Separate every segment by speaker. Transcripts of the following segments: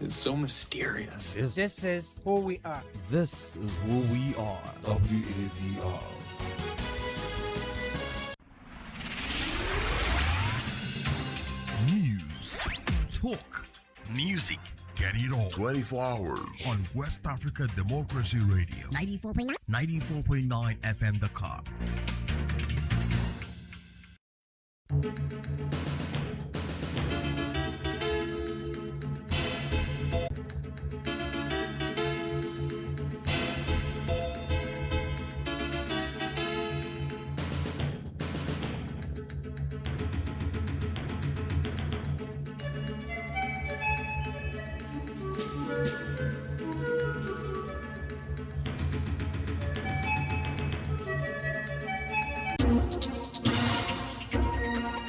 Speaker 1: It's so mysterious.
Speaker 2: This is who we are.
Speaker 3: This is who we are.
Speaker 1: WADR.
Speaker 4: News, talk, music, get it all
Speaker 5: 24 hours
Speaker 4: on West Africa Democracy Radio 94.9 FM Dakar.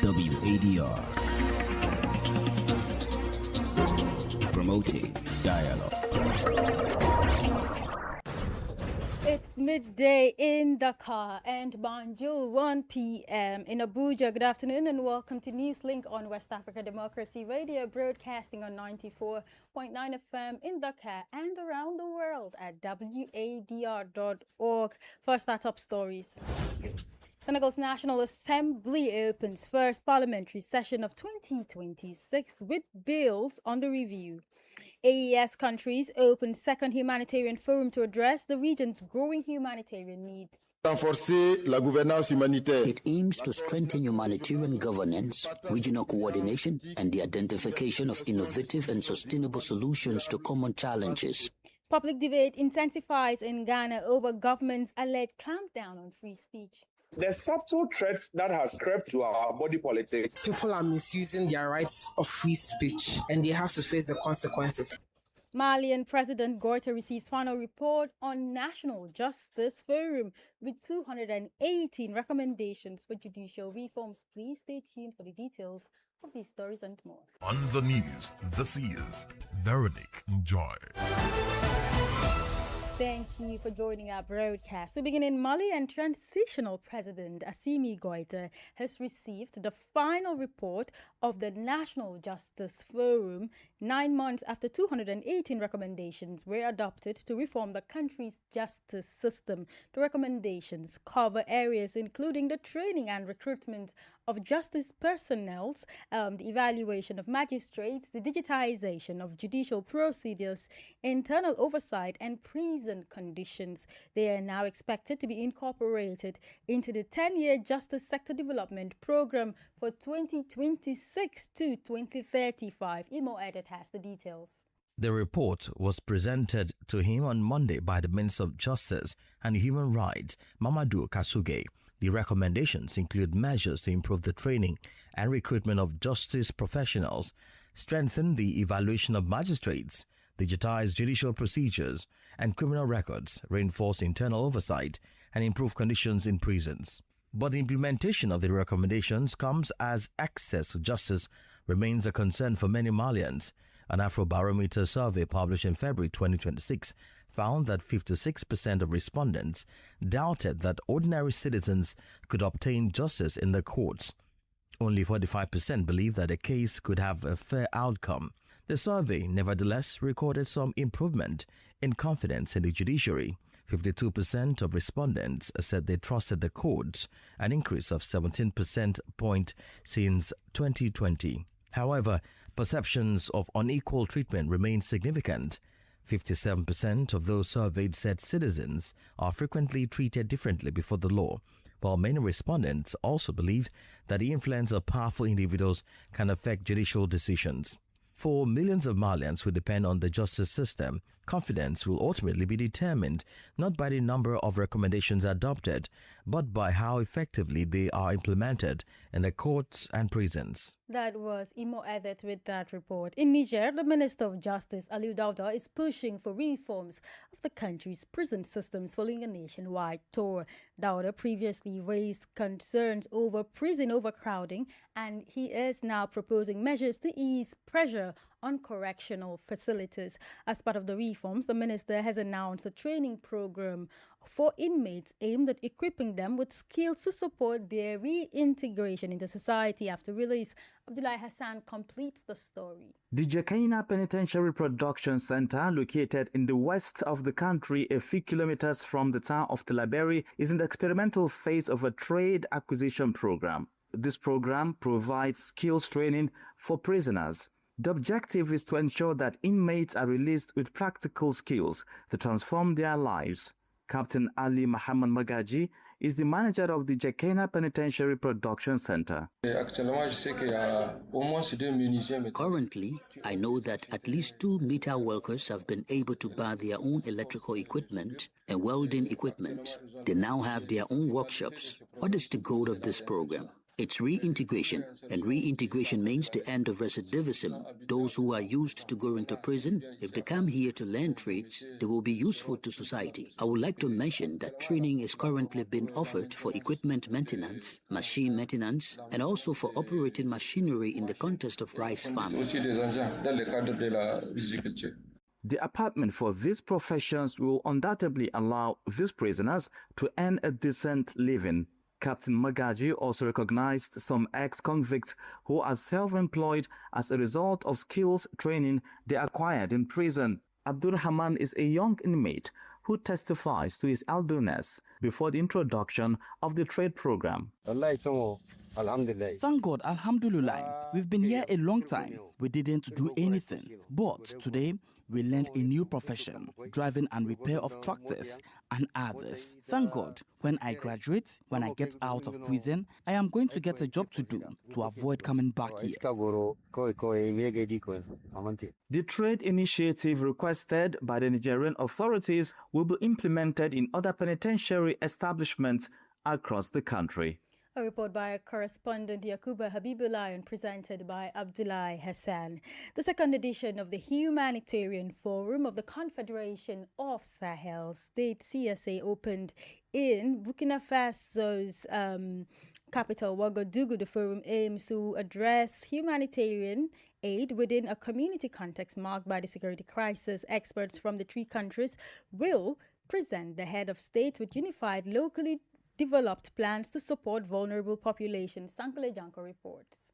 Speaker 6: WADR, promoting dialogue.
Speaker 7: It's midday in Dakar and Banjul 1 p.m. in Abuja. Good afternoon and welcome to Newslink on West Africa Democracy Radio, broadcasting on 94.9 FM in Dakar and around the world at wadr.org. First, our top stories. Senegal's National Assembly opens first parliamentary session of 2026 with bills under review. AES countries open second humanitarian forum to address the region's growing humanitarian needs.
Speaker 8: Renforcer la gouvernance humanitaire.
Speaker 6: It aims to strengthen humanitarian governance, regional coordination, and the identification of innovative and sustainable solutions to common challenges.
Speaker 7: Public debate intensifies in Ghana over government's alleged clampdown on free speech.
Speaker 9: The subtle threats that has crept to our body politics.
Speaker 2: People are misusing their rights of free speech and they have to face the consequences.
Speaker 7: Malian President Goita receives final report on National Justice Forum with 218 recommendations for judicial reforms. Please stay tuned for the details of these stories and more.
Speaker 4: On the news, this is Veronique Joy.
Speaker 7: Thank you for joining our broadcast. We begin in Mali, and Transitional President Assimi Goita has received the final report of the National Justice Forum 9 months after 218 recommendations were adopted to reform the country's justice system. The recommendations cover areas including the training and recruitment of justice personnel, the evaluation of magistrates, the digitization of judicial procedures, internal oversight, and prison conditions. They are now expected to be incorporated into the 10-year Justice Sector Development Program for 2026 to 2035. Imo Edit has the details.
Speaker 3: The report was presented to him on Monday by the Minister of Justice and Human Rights, Mamadou Kasuge. The recommendations include measures to improve the training and recruitment of justice professionals, strengthen the evaluation of magistrates, digitize judicial procedures and criminal records, reinforce internal oversight, and improve conditions in prisons. But the implementation of the recommendations comes as access to justice remains a concern for many Malians. An Afrobarometer survey published in February 2026 found that 56% of respondents doubted that ordinary citizens could obtain justice in the courts. Only 45% believe that a case could have a fair outcome. The survey, nevertheless, recorded some improvement in confidence in the judiciary. 52% of respondents said they trusted the courts, an increase of 17% point since 2020. However, perceptions of unequal treatment remain significant. 57% of those surveyed said citizens are frequently treated differently before the law, while many respondents also believed that the influence of powerful individuals can affect judicial decisions. For millions of Malians who depend on the justice system, confidence will ultimately be determined not by the number of recommendations adopted, but by how effectively they are implemented in the courts and prisons.
Speaker 7: That was Imo Edet with that report. In Niger, the Minister of Justice, Aliou Dauda, is pushing for reforms of the country's prison systems following a nationwide tour. Dauda previously raised concerns over prison overcrowding, and he is now proposing measures to ease pressure on correctional facilities. As part of the reforms, the minister has announced a training program for inmates aimed at equipping them with skills to support their reintegration into society after release. Abdullahi Hassan completes the story.
Speaker 5: The Jakaina Penitentiary Production Center, located in the west of the country, a few kilometers from the town of Tilaberi, is in the experimental phase of a trade acquisition program. This program provides skills training for prisoners. The objective is to ensure that inmates are released with practical skills to transform their lives. Captain Ali Muhammad Magaji is the manager of the Jakaina Penitentiary Production Center.
Speaker 6: Currently, I know that at least 2 metal workers have been able to buy their own electrical equipment and welding equipment. They now have their own workshops. What is the goal of this program? It's reintegration, and reintegration means the end of recidivism. Those who are used to going to prison, if they come here to learn trades, they will be useful to society. I would like to mention that training is currently being offered for equipment maintenance, machine maintenance, and also for operating machinery in the context of rice farming.
Speaker 5: The apartment for these professions will undoubtedly allow these prisoners to earn a decent living. Captain Magaji also recognized some ex-convicts who are self-employed as a result of skills training they acquired in prison. Abdul Rahman is a young inmate who testifies to his idleness before the introduction of the trade program.
Speaker 10: Thank God, Alhamdulillah. We've been here a long time. We didn't do anything. But today, we learned a new profession, driving and repair of tractors and others. Thank God, when I graduate, when I get out of prison, I am going to get a job to do to avoid coming back here.
Speaker 5: The trade initiative requested by the Nigerian authorities will be implemented in other penitentiary establishments across the country.
Speaker 7: A report by correspondent Yakuba Habibullah and presented by Abdullahi Hassan. The second edition of the Humanitarian Forum of the Confederation of Sahel States, CSA, opened in Burkina Faso's capital, Ouagadougou. The forum aims to address humanitarian aid within a community context marked by the security crisis. Experts from the 3 countries will present the head of state with unified, locally developed plans to support vulnerable populations. Sankole Janko reports.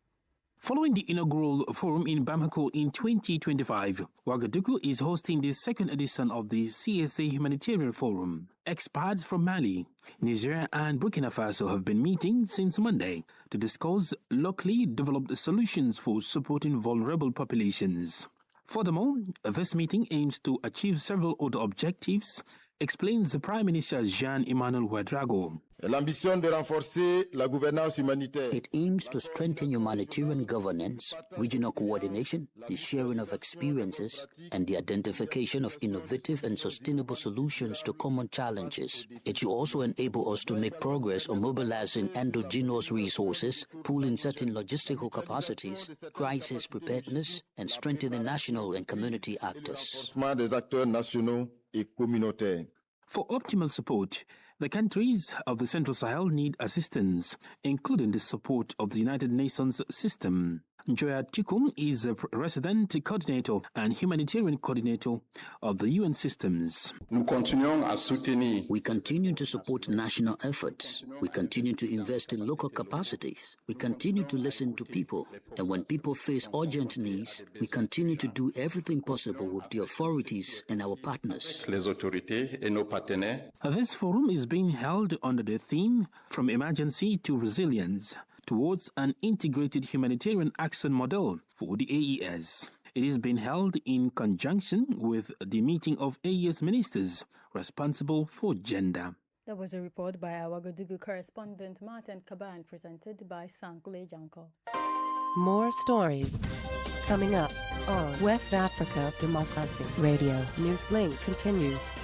Speaker 11: Following the inaugural forum in Bamako in 2025, Ouagadougou is hosting the second edition of the CSA Humanitarian Forum. Experts from Mali, Niger and Burkina Faso have been meeting since Monday to discuss locally developed solutions for supporting vulnerable populations. Furthermore, this meeting aims to achieve several other objectives, explains the Prime Minister Jean-Emmanuel Ouedraogo.
Speaker 6: It aims to strengthen humanitarian governance, regional coordination, the sharing of experiences, and the identification of innovative and sustainable solutions to common challenges. It should also enable us to make progress on mobilizing endogenous resources, pooling certain logistical capacities, crisis preparedness, and strengthening national and community actors.
Speaker 11: For optimal support, the countries of the Central Sahel need assistance, including the support of the United Nations system. Joya Tikum is a resident coordinator and humanitarian coordinator of the UN systems.
Speaker 6: We continue to support national efforts. We continue to invest in local capacities. We continue to listen to people. And when people face urgent needs, we continue to do everything possible with the authorities and our partners.
Speaker 11: This forum is being held under the theme From Emergency to Resilience, towards an integrated humanitarian action model for the AES. It is being held in conjunction with the meeting of AES ministers responsible for gender.
Speaker 7: That was a report by our Ouagadougou correspondent Martin Kaban, presented by Sankole Janko.
Speaker 12: More stories coming up on West Africa Democracy Radio. Newslink continues.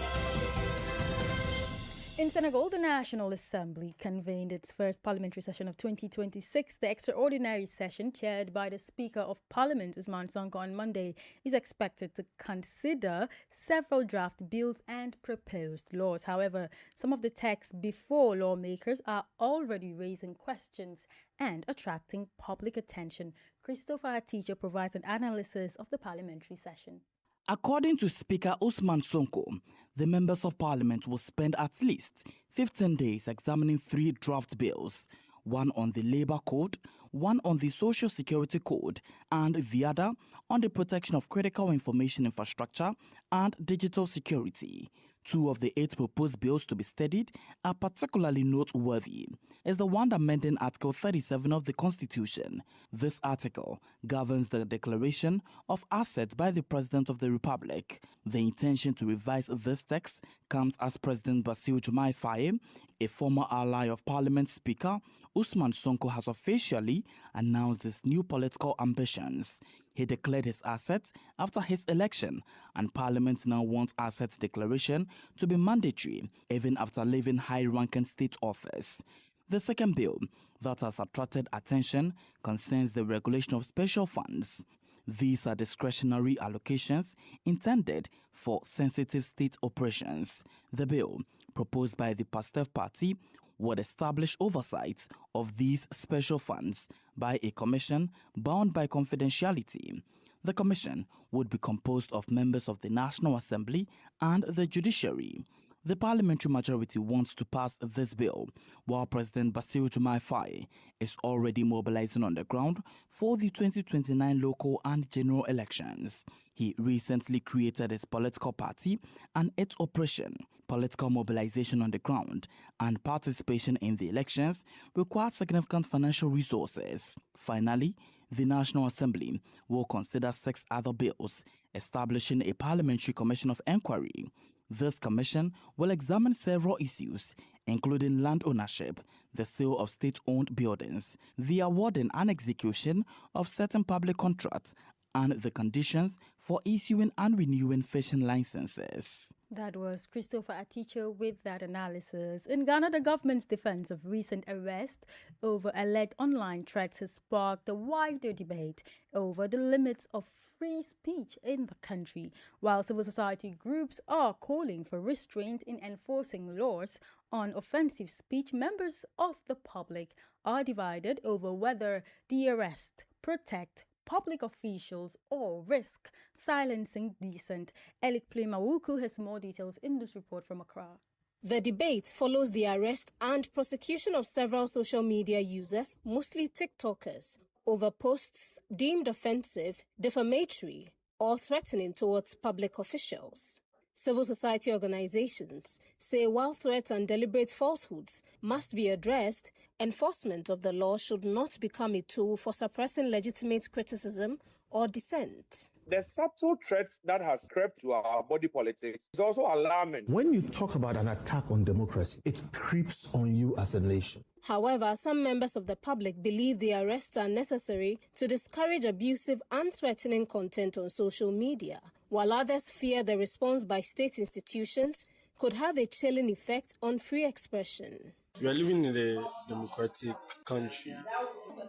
Speaker 7: In Senegal, the National Assembly convened its first parliamentary session of 2026. The extraordinary session, chaired by the Speaker of Parliament, Ousmane Sonko, on Monday, is expected to consider several draft bills and proposed laws. However, some of the texts before lawmakers are already raising questions and attracting public attention. Christopher Aticho provides an analysis of the parliamentary session.
Speaker 10: According to Speaker Ousmane Sonko, the members of parliament will spend at least 15 days examining 3 draft bills, one on the Labour Code, one on the Social Security Code, and the other on the protection of critical information infrastructure and digital security. 2 of the 8 proposed bills to be studied are particularly noteworthy. Is the one amending Article 37 of the Constitution. This article governs the declaration of assets by the President of the Republic. The intention to revise this text comes as President Bassirou Diomaye Faye, a former ally of Parliament Speaker Ousmane Sonko, has officially announced his new political ambitions. He declared his assets after his election, and Parliament now wants assets declaration to be mandatory even after leaving high-ranking state office. The second bill that has attracted attention concerns the regulation of special funds. These are discretionary allocations intended for sensitive state operations. The bill, proposed by the PASTEF party, would establish oversight of these special funds by a commission bound by confidentiality. The commission would be composed of members of the National Assembly and the judiciary. The parliamentary majority wants to pass this bill, while President Bassirou Diomaye Faye is already mobilizing on the ground for the 2029 local and general elections. He recently created his political party, and its operation, political mobilization on the ground, and participation in the elections require significant financial resources. Finally, the National Assembly will consider 6 other bills establishing a parliamentary commission of inquiry. This commission will examine several issues, including land ownership, the sale of state-owned buildings, the awarding and execution of certain public contracts, and the conditions for issuing and renewing fishing licenses.
Speaker 7: That was Christopher Aticho with that analysis. In Ghana, the government's defense of recent arrest over alleged online threats has sparked a wider debate over the limits of free speech in the country. While civil society groups are calling for restraint in enforcing laws on offensive speech, members of the public are divided over whether the arrest protect public officials or risk silencing dissent. Elik Plemawuku has more details in this report from Accra.
Speaker 13: The debate follows the arrest and prosecution of several social media users, mostly TikTokers, over posts deemed offensive, defamatory, or threatening towards public officials. Civil society organizations say while threats and deliberate falsehoods must be addressed, enforcement of the law should not become a tool for suppressing legitimate criticism or dissent.
Speaker 9: The subtle threats that has crept to our body politics is also alarming.
Speaker 14: When you talk about an attack on democracy, it creeps on you as a nation.
Speaker 13: However, some members of the public believe the arrests are necessary to discourage abusive and threatening content on social media, while others fear the response by state institutions could have a chilling effect on free expression.
Speaker 15: We are living in a democratic country.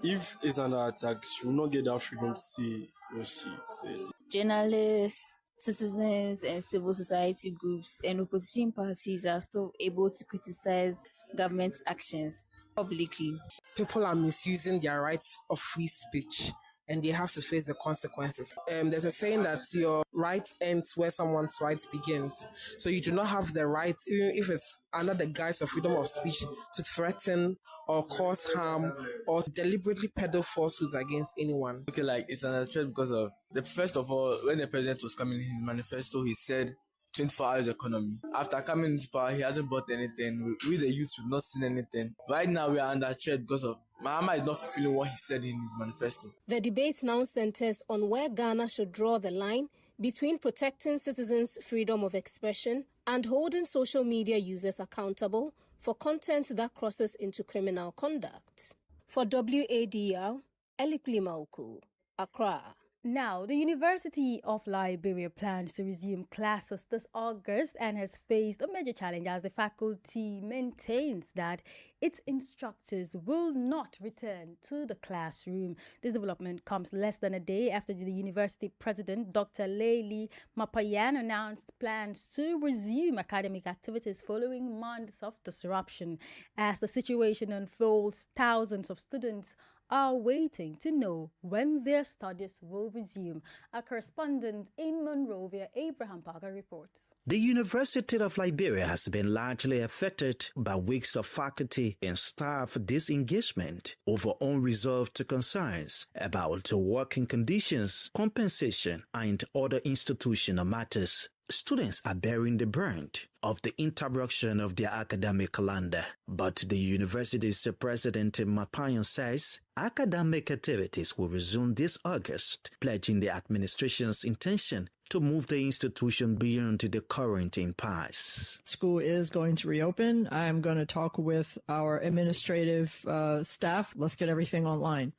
Speaker 15: If it's under attack, she will not get that freedom to say what she said.
Speaker 16: Journalists, citizens, and civil society groups and opposition parties are still able to criticize government actions publicly.
Speaker 2: People are misusing their rights of free speech, and they have to face the consequences. There's a saying that your right ends where someone's rights begins. So you do not have the right, even if it's under the guise of freedom of speech, to threaten or cause harm or deliberately peddle falsehoods against anyone.
Speaker 15: Okay, like it's an threat because of first of all, when the president was coming in his manifesto, he said 24 hours economy. After coming into power, he hasn't bought anything. We the youth, we've not seen anything. Right now, we are under threat because of Mahama is not fulfilling what he said in his manifesto.
Speaker 13: The debate now centers on where Ghana should draw the line between protecting citizens' freedom of expression and holding social media users accountable for content that crosses into criminal conduct. For WADR, Elik Plemawuku, Accra.
Speaker 7: Now, the University of Liberia plans to resume classes this August and has faced a major challenge as the faculty maintains that its instructors will not return to the classroom. This development comes less than a day after the university president, Dr. Leili Mapayan, announced plans to resume academic activities following months of disruption. As the situation unfolds, thousands of students are waiting to know when their studies will resume. Our correspondent in Monrovia, Abraham Parker, reports.
Speaker 17: The University of Liberia has been largely affected by weeks of faculty and staff disengagement over unresolved concerns about working conditions, compensation, and other institutional matters. Students are bearing the brunt of the interruption of their academic calendar, but the university's president Mapayan says academic activities will resume this August, pledging the administration's intention to move the institution beyond the current impasse.
Speaker 18: School is going to reopen. I'm going to talk with our administrative staff. Let's get everything online,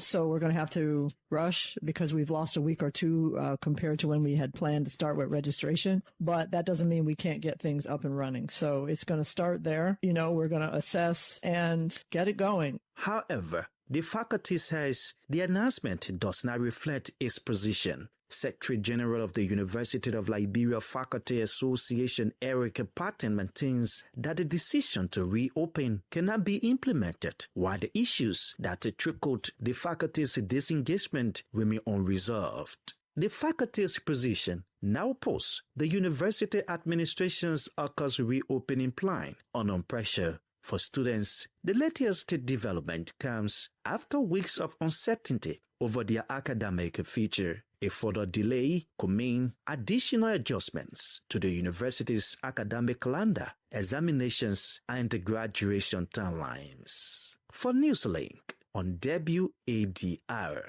Speaker 18: so we're going to have to rush because we've lost a week or two compared to when we had planned to start with registration. But that doesn't mean we can't get things up and running. So it's going to start there. We're going to assess and get it going.
Speaker 17: However, the faculty says the announcement does not reflect its position. Secretary General of the University of Liberia Faculty Association Eric Patton maintains that the decision to reopen cannot be implemented while the issues that trickled the faculty's disengagement remain unresolved. The faculty's position now puts the university administration's August reopening plan under pressure. For students, the latest development comes after weeks of uncertainty over their academic future. A further delay could mean additional adjustments to the university's academic calendar, examinations, and graduation timelines. For Newslink on WADR,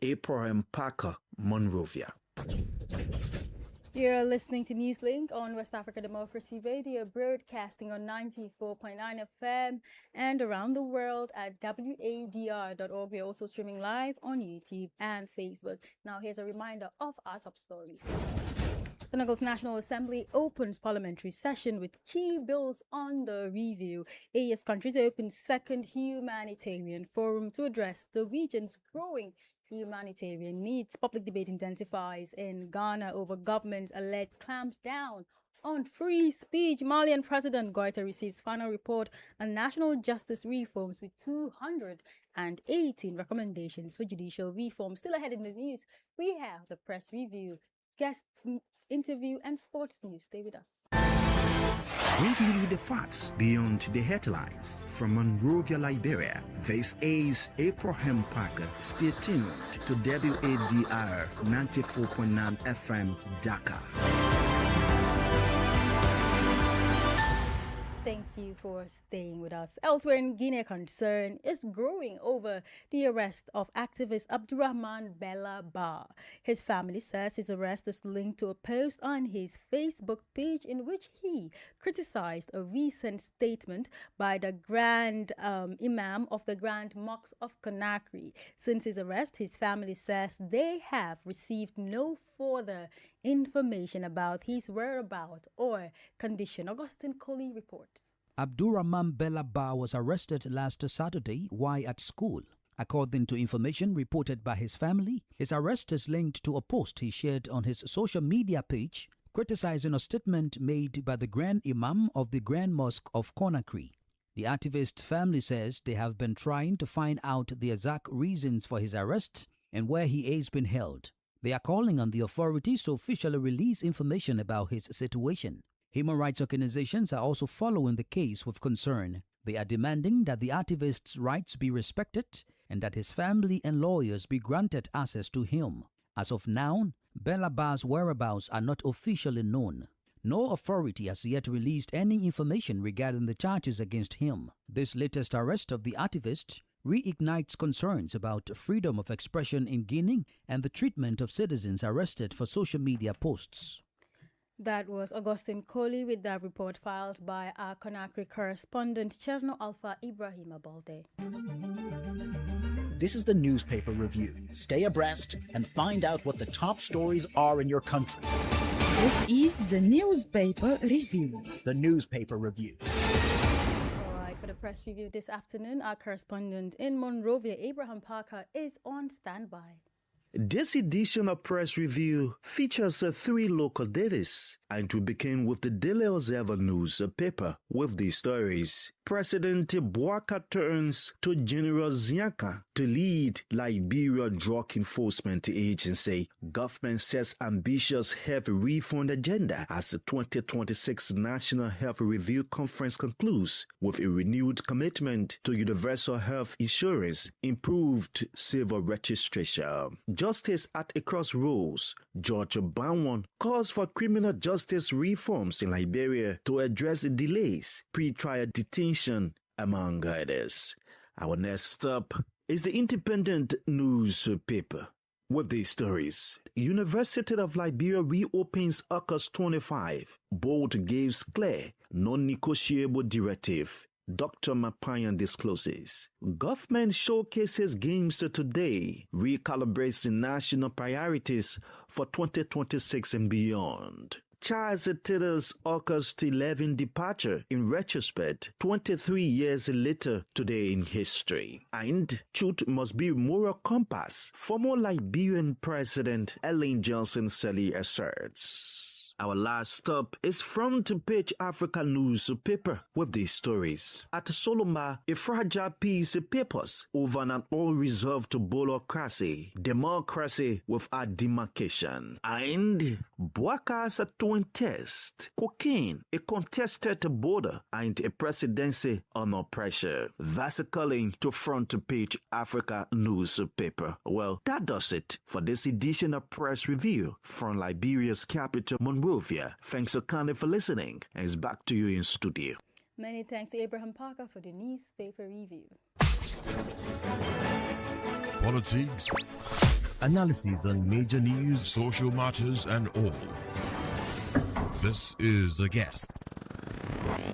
Speaker 17: Abraham Parker, Monrovia.
Speaker 7: You're listening to Newslink on West Africa Democracy Radio, broadcasting on 94.9 FM and around the world at wadr.org. We're also streaming live on YouTube and Facebook. Now, here's a reminder of our top stories. Senegal's National Assembly opens parliamentary session with key bills under review. AES countries open second humanitarian forum to address the region's growing humanitarian needs. Public debate intensifies in Ghana over government's alleged clampdown on free speech. Malian President Goita receives final report on national justice reforms with 218 recommendations for judicial reform. Still ahead in the news, we have the press review, guest interview, and sports news. Stay with us.
Speaker 17: Bringing you the facts beyond the headlines from Monrovia, Liberia. This is Abraham Parker. Stay tuned to WADR 94.9 FM, Dakar.
Speaker 7: Thank you for staying with us. Elsewhere in Guinea, concern is growing over the arrest of activist Abdurrahman Bella Ba. His family says his arrest is linked to a post on his Facebook page in which he criticized a recent statement by the Grand Imam of the Grand Mosque of Conakry. Since his arrest, his family says they have received no further information about his whereabouts or condition. Augustine Coley reports.
Speaker 19: Abdurrahman Bella Ba was arrested last Saturday while at school. According to information reported by his family, his arrest is linked to a post he shared on his social media page criticizing a statement made by the Grand Imam of the Grand Mosque of Conakry. The activist family says they have been trying to find out the exact reasons for his arrest and where he is being held. They are calling on the authorities to officially release information about his situation. Human rights organizations are also following the case with concern. They are demanding that the activist's rights be respected and that his family and lawyers be granted access to him. As of now, Bella Ba's whereabouts are not officially known. No authority has yet released any information regarding the charges against him. This latest arrest of the activist reignites concerns about freedom of expression in Guinea and the treatment of citizens arrested for social media posts.
Speaker 7: That was Augustine Coley with that report filed by our Conakry correspondent, Cherno Alpha Ibrahim Abalde.
Speaker 20: This is the Newspaper Review. Stay abreast and find out what the top stories are in your country.
Speaker 21: This is the Newspaper Review.
Speaker 20: The Newspaper Review.
Speaker 7: All right, for the press review this afternoon, our correspondent in Monrovia, Abraham Parker, is on standby.
Speaker 17: This edition of Press Review features 3 local dailies, and we begin with the Daily Observer newspaper with these stories. President Bouaka turns to General Zianka to lead Liberia Drug Enforcement Agency. Government sets ambitious health reform agenda as the 2026 National Health Review Conference concludes with a renewed commitment to universal health insurance, improved civil registration. Justice at a crossroads. George Banwan calls for criminal justice reforms in Liberia to address delays, pre-trial detention, among others. Our next stop is the Independent newspaper with these stories. University of Liberia reopens AUKUS 25. Board gives clear, non-negotiable directive. Dr. Mapayan discloses. Government showcases games today, recalibrates national priorities for 2026 and beyond. Charles Taylor's August 11 departure in retrospect, 23 years later today in history. And truth must be moral compass. Former Liberian President Ellen Johnson Sirleaf asserts. Our last stop is Front Page Africa newspaper with these stories. At Solomba, a fragile peace papers over an unresolved bureaucracy, democracy without demarcation. And Bouaka's twin test, cocaine, a contested border, and a presidency under pressure. That's calling to Front Page Africa newspaper. Well, that does it for this edition of Press Review from Liberia's capital, Monrovia. Thanks so kindly for listening, and it's back to you in studio.
Speaker 7: Many thanks to Abraham Parker for the newspaper review.
Speaker 4: Politics,
Speaker 3: analysis on major news,
Speaker 4: social matters, and all. This is A Guest.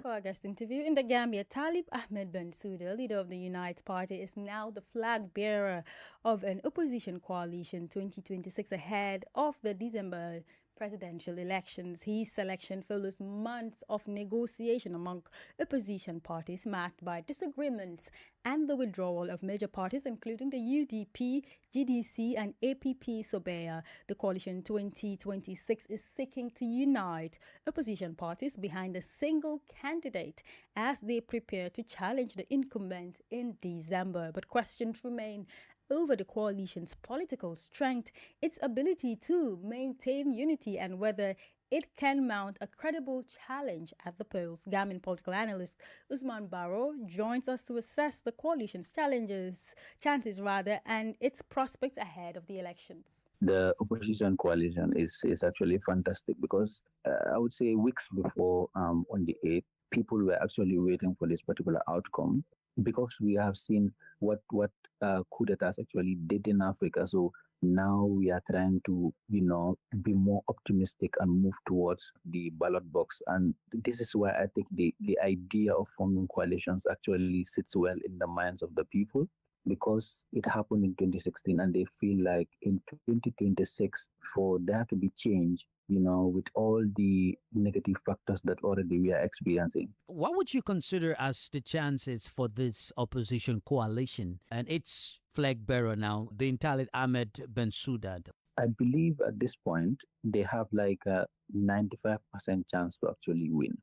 Speaker 7: For our guest interview in the Gambia, Talib Ahmed Bensouda, leader of the Unite Party, is now the flag bearer of an opposition coalition 2026 ahead of the December presidential elections. His selection follows months of negotiation among opposition parties marked by disagreements and the withdrawal of major parties including the UDP, GDC and APP-SOBEA. The coalition 2026 is seeking to unite opposition parties behind a single candidate as they prepare to challenge the incumbent in December. But questions remain over the coalition's political strength, its ability to maintain unity, and whether it can mount a credible challenge at the polls. Gambian political analyst Usman Barrow joins us to assess the coalition's chances, and its prospects ahead of the elections.
Speaker 22: The opposition coalition is actually fantastic because I would say weeks before on the 8th, people were actually waiting for this particular outcome, because we have seen what coup d'etats actually did in Africa. So now we are trying to, be more optimistic and move towards the ballot box. And this is why I think the idea of forming coalitions actually sits well in the minds of the people, because it happened in 2016 and they feel like in 2026, for there to be change, with all the negative factors that already we are experiencing.
Speaker 19: What would you consider as the chances for this opposition coalition and its flag bearer now, being Talib Ahmed Bensouda?
Speaker 22: I believe at this point, they have like a 95% chance to actually win.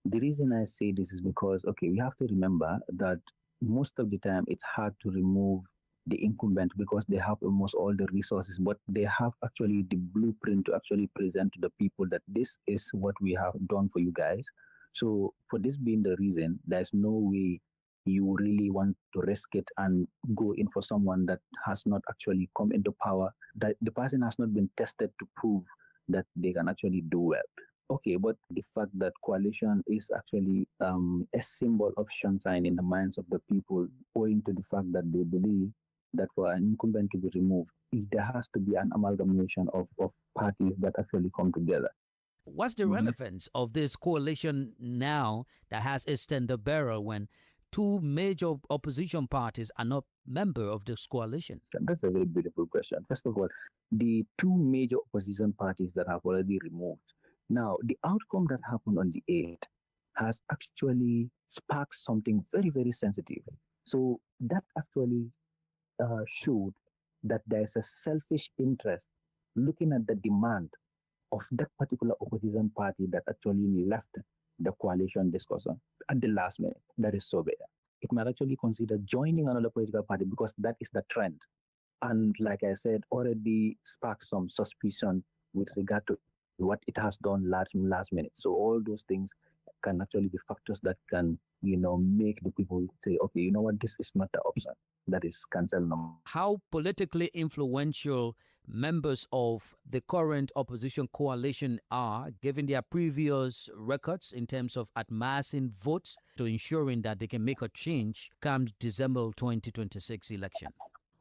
Speaker 22: The reason I say this is because, we have to remember that most of the time it's hard to remove the incumbent because they have almost all the resources, but they have actually the blueprint to actually present to the people that this is what we have done for you guys. So for this being the reason, there's no way you really want to risk it and go in for someone that has not actually come into power, that the person has not been tested to prove that they can actually do well. Okay, but the fact that coalition is actually a symbol of sunshine in the minds of the people, owing to the fact that they believe that for an incumbent to be removed, there has to be an amalgamation of parties that actually come together.
Speaker 19: What's the relevance of this coalition now that has a standard bearer when two major opposition parties are not member of this coalition?
Speaker 22: That's a very beautiful question. First of all, the two major opposition parties that have already removed. Now, the outcome that happened on the 8th has actually sparked something very, very sensitive. So that actually showed that there's a selfish interest looking at the demand of that particular opposition party that actually left the coalition discussion at the last minute. That is so bad. It might actually consider joining another political party because that is the trend. And like I said, already sparked some suspicion with regard to what it has done last minute. So all those things can actually be factors that can, make the people say, okay, you know what, this is not the option. That is cancel number.
Speaker 19: How politically influential members of the current opposition coalition are, given their previous records in terms of amassing votes to ensuring that they can make a change come December 2026 election?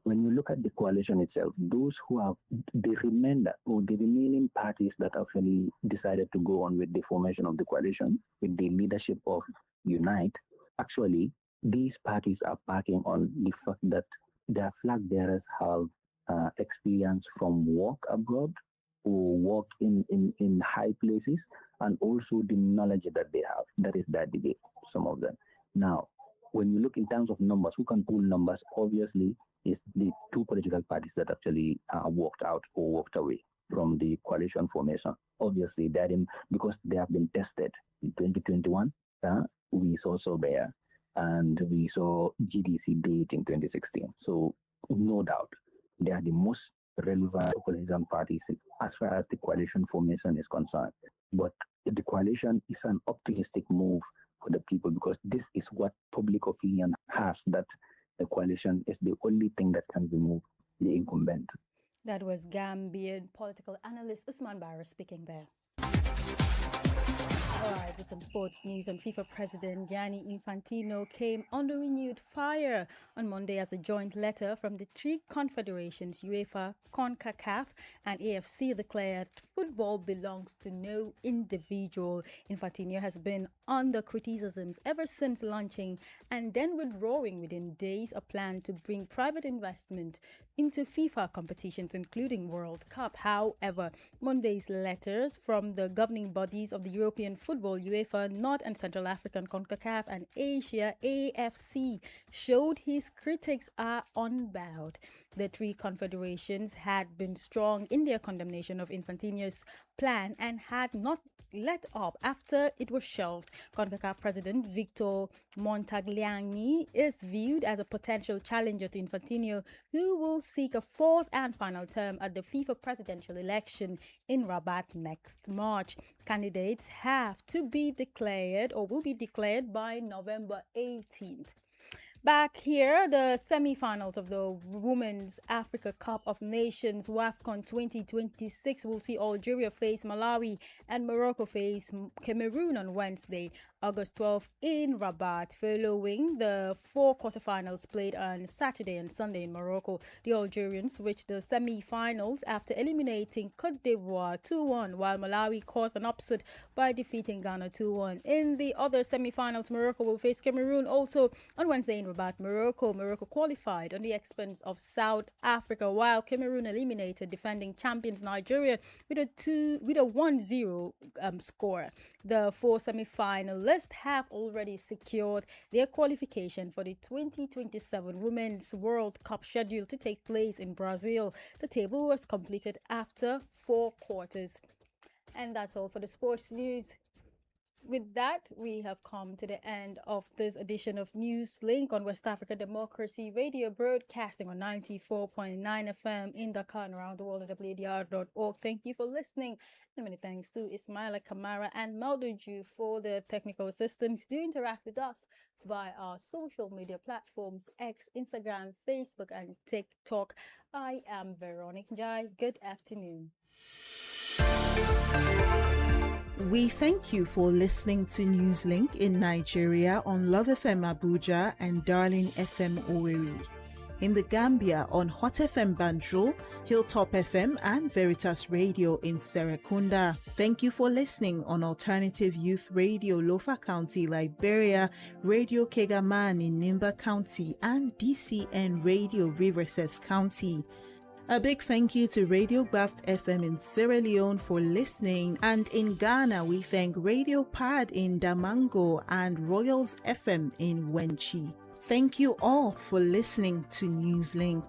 Speaker 22: When you look at the coalition itself, those who have the remainder or the remaining parties that actually decided to go on with the formation of the coalition with the leadership of Unite, actually these parties are backing on the fact that their flag bearers have experience from work abroad or work in high places, and also the knowledge that they have. That is that debate, some of them. Now, when you look in terms of numbers, who can pull numbers, obviously, is the two political parties that actually walked out or walked away from the coalition formation. Obviously, they're in, because they have been tested in 2021. We saw Sobea and we saw GDC date in 2016. So, no doubt, they are the most relevant opposition parties as far as the coalition formation is concerned. But the coalition is an optimistic move for the people because this is what public opinion has, that the coalition is the only thing that can remove the incumbent.
Speaker 7: That was Gambian political analyst Usman Barra speaking there. All right, with some sports news, and FIFA President Gianni Infantino came under renewed fire on Monday as a joint letter from the three confederations, UEFA, CONCACAF, and AFC, declared football belongs to no individual. Infantino has been under criticisms ever since launching and then withdrawing within days a plan to bring private investment into FIFA competitions, including World Cup. However, Monday's letters from the governing bodies of the European Football, UEFA, North and Central African, CONCACAF, and Asia, AFC, showed his critics are unbowed. The three confederations had been strong in their condemnation of Infantino's plan and had not let up after it was shelved. CONCACAF President Victor Montagliani is viewed as a potential challenger to Infantino, who will seek a fourth and final term at the FIFA presidential election in Rabat next March. Candidates have to be declared or will be declared by November 18th. Back here, the semi-finals of the Women's Africa Cup of Nations WAFCON 2026 will see Algeria face Malawi and Morocco face Cameroon on Wednesday, August 12th in Rabat, following the four quarterfinals played on Saturday and Sunday in Morocco. The Algerians reached the semi-finals after eliminating Cote d'Ivoire 2-1, while Malawi caused an upset by defeating Ghana 2-1. In the other semi-finals, Morocco will face Cameroon also on Wednesday in Rabat. Morocco qualified on the expense of South Africa, while Cameroon eliminated defending champions Nigeria with a 1-0 score. The four semi-finalists have already secured their qualification for the 2027 Women's World Cup scheduled to take place in Brazil. The table was completed after 4 quarters. And that's all for the sports news. With that, we have come to the end of this edition of Newslink on West Africa Democracy Radio, broadcasting on 94.9 FM in Dakar and around the world at WADR.org. Thank you for listening. And many thanks to Ismaila Kamara and Mauduju for the technical assistance. Do interact with us via our social media platforms, X, Instagram, Facebook, and TikTok. I am Veronica Jai. Good afternoon.
Speaker 1: We thank you for listening to Newslink in Nigeria on Love FM Abuja and Darling FM Owerri. in the Gambia on Hot FM Banjul, Hilltop FM and Veritas Radio in Serekunda. Thank you for listening on Alternative Youth Radio Lofa County, Liberia, Radio Kegaman in Nimba County and DCN Radio Riverses County. A big thank you to Radio Baft FM in Sierra Leone for listening, and in Ghana we thank Radio Pad in Damango and Royals FM in Wenchi. Thank you all for listening to Newslink.